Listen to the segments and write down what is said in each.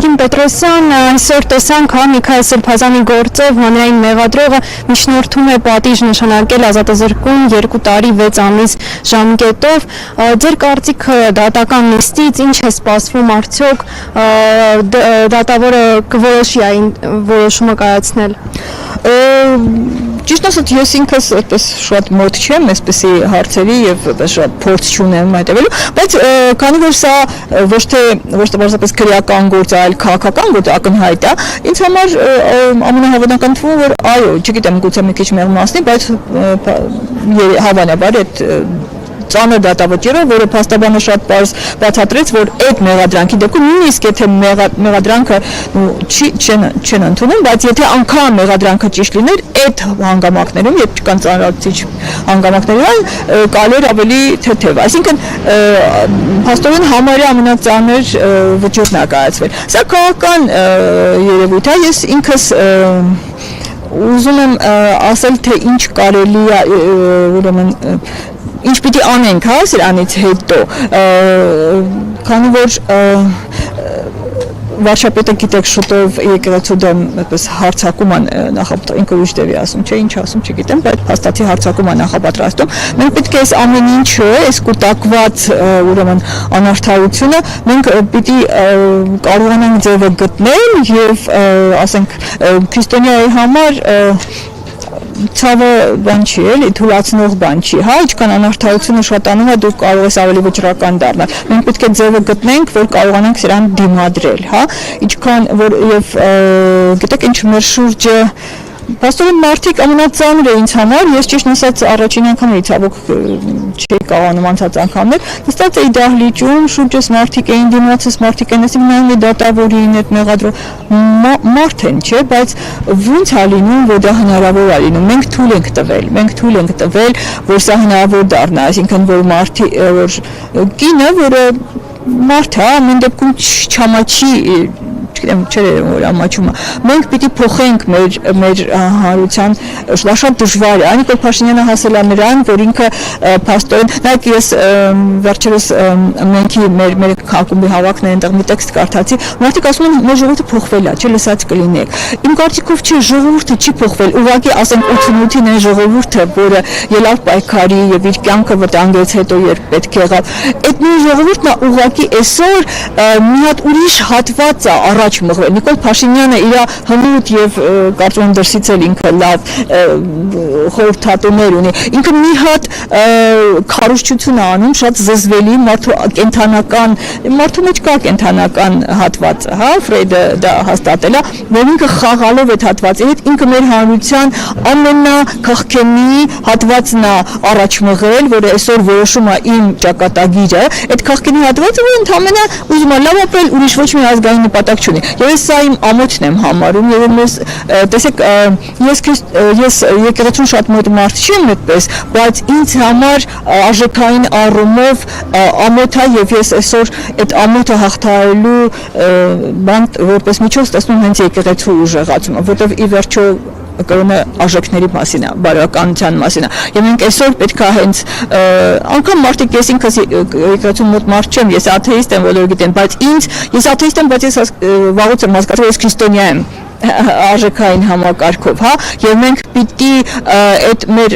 Տիկին Պետրոսյան, այսօր տեսանք Միքայել Սրբազանի գործով հանրային մեղադրողը միջնորդում է պատիժ նշանակել ազատազրկում 2 տարի 6 ամիս ժամկետով։ Ձեր կարծիքը դատական նիստից ինչ է սպասվում արդյոք դատավորը կորոշի այն որոշումը կայացնել։ Ճիշտ ասած, ես ինքս այդպես շատ մոտ չեմ այսպիսի հարցերի եւ շատ փորձ չունեմ այդտեղելու, բայց քանի որ սա ոչ թե պարզապես քրեական գործ է, այլ քաղաքական գործ ակնհայտ է, ինձ համար ամենահավանական թվում որ այո, չգիտեմ, գուցե մի քիչ մեղմացնի, բայց հավանաբար այդ ծանր դատավճիռը, որը փաստաբանը շատ պարզ բացատրեց, որ այդ մեղադրանքի դեպքում նույնիսկ եթե մեղադրանքը չեն ընդունում, բայց եթե անգամ մեղադրանքը ճիշտ լիներ, այդ հանգամանքներում, երբ չկան ծանրացուցիչ հանգամանքներ, կարելի էր ավելի թեթև։ Այսինքն փաստորեն համարյա ամենածանր վճիռն է կայացվել։ Սա քաղաքական երևույթ է, ես ինքս ուզում եմ ասել, թե ինչ կարելի է ուրեմն ինչ պիտի անենք, հա, սրանից հետո, քանի որ վարչապետը գիտեք շուտով եկեղեցու դեմ այդպես հարձակում են նախապատրաստում, ինքը ուրիշ տեղի ասում, չէ, ինչ ասում, չգիտեմ, բայց հաստատի հարձակում են նախապատրաստում։ Մենք պետք է այս ամեն ինչը, այս կուտակված ուրեմն անարդարությունը մենք պիտի կարողանանք ձևը գտնել եւ ասենք քրիստոնյայի համար ցավը բան չի, էլի թույլատնող բան չի, հա, ինչքան անարդարությունը շատանում է, դու կարող ես ավելի վճռական դառնալ։ Մենք պետք է ձևը գտնենք, որ կարողանանք սրան դիմադրել, հա, ինչքան որ եւ գիտեք ինչ մեր շուրջը Պաստորեն մարդիկ ամենածանր է ինձ համար, ես ճիշտ ասած առաջին անգամ էի ցավոք չի կարողանում անցած անգամներ, նստած էի դահլիճում, շուրջս մարդիկ էին դիմացս, մարդիկ են ասում նայում դատավորին այդ մեղադրող մարդ են, չէ, բայց ո՞նց է լինում, որ դա հնարավոր է լինում։ Մենք թույլ ենք տվել, որ սա հնարավոր դառնա, այսինքն որ մարդի որ կինը, որը մարդ է, ամեն դեպքում չամաչի չգիտեմ, չէ՞ որ ամաչում է։ Մենք պիտի փոխենք մեր հանրության, դա շատ դժվար է։ Նիկոլ Փաշինյանը հասել է նրան, որ ինքը փաստորեն, նայեք ես վերջերս մենք մեր ակումբի հավաքն այնտեղ մի տեքստ կարդացի, մարդիկ ասում են մեր ժողովուրդը փոխվել է, չէ՞ լսած կլինեք։ Իմ կարծիքով չէ, ժողովուրդը չի փոխվել, ուղղակի ասենք 88-ին այն ժողովուրդը, որը ելավ պայքարի եւ իր կյանքը վտանգեց հետո երբ պետք եղավ, այդ նույն ժողովուրդն է ուղղակի այսօր մի հատ ուրիշ հատված է առաջ մղվել։ Նիկոլ Փաշինյանը իր հմուտ եւ կարծում եմ դրսից էլ ինքը լավ խորհրդատուներ ունի։ Ինքը մի հատ քարոզչություն է անում, շատ զզվելի, մարդու մեջ կա կենթանական հատվածը, հա, Ֆրեյդը դա հաստատել է, որ ինքը խաղալով այդ հատվածի հետ ինքը մեր հանրության ամենաքաղքենի հատվածն է առաջ մղել, որը այսօր որոշում է իմ ճակատագիրը, այդ քաղքենի հատվածը, որ ընդհանրապես ուզում է լավ ապրել, ուրիշ ոչ մի ազգային նպատակ չունի։ Եվ ես սա իմ ամոթն եմ համարում, եւ ես տեսեք, ես եկեղեցուն շատ մոտ մարդ չեմ այդպես, բայց ինձ համար արժեքային առումով ամոթ է եւ ես այսօր այդ ամոթը հաղթահարելու բան որպես միջոց տեսնում հենց եկեղեցու ուժեղացումը, որտեղ ի վերջո կրոնը արժեքների մասին է, բարոյականության մասին է։ Եվ մենք այսօր պետք է հենց անգամ մարդիկ ես ինքս եկեղեցու մոտ մարդ չեմ, ես աթեիստ եմ, բոլորը գիտեն, բայց ես աթեիստ եմ, բայց ես վաղուց եմ հասկացել, ես քրիստոնյա եմ արժեքային համակարգով, հա, եւ մենք պիտի այդ մեր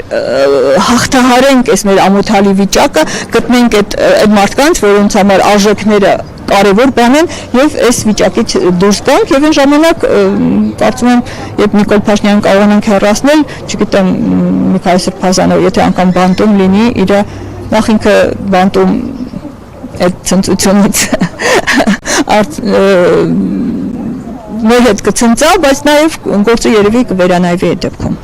հաղթահարենք այս մեր ամոթալի վիճակը, գտնենք այդ մարդկանց, որոնց համար արժեքները կարևոր բան են եւ այս վիճակից դուրս գանք եւ այն ժամանակ կարծում եմ երբ Նիկոլ Փաշինյանն կարողանանք հեռացնել, չգիտեմ Միքայել Սրբազանը եթե անգամ բանտում լինի, իր նախ ինքը բանտում այդ ցնծությունից մեր հետ կցնծա, բայց նաեւ գործը երևի կվերանայվի այդ դեպքում։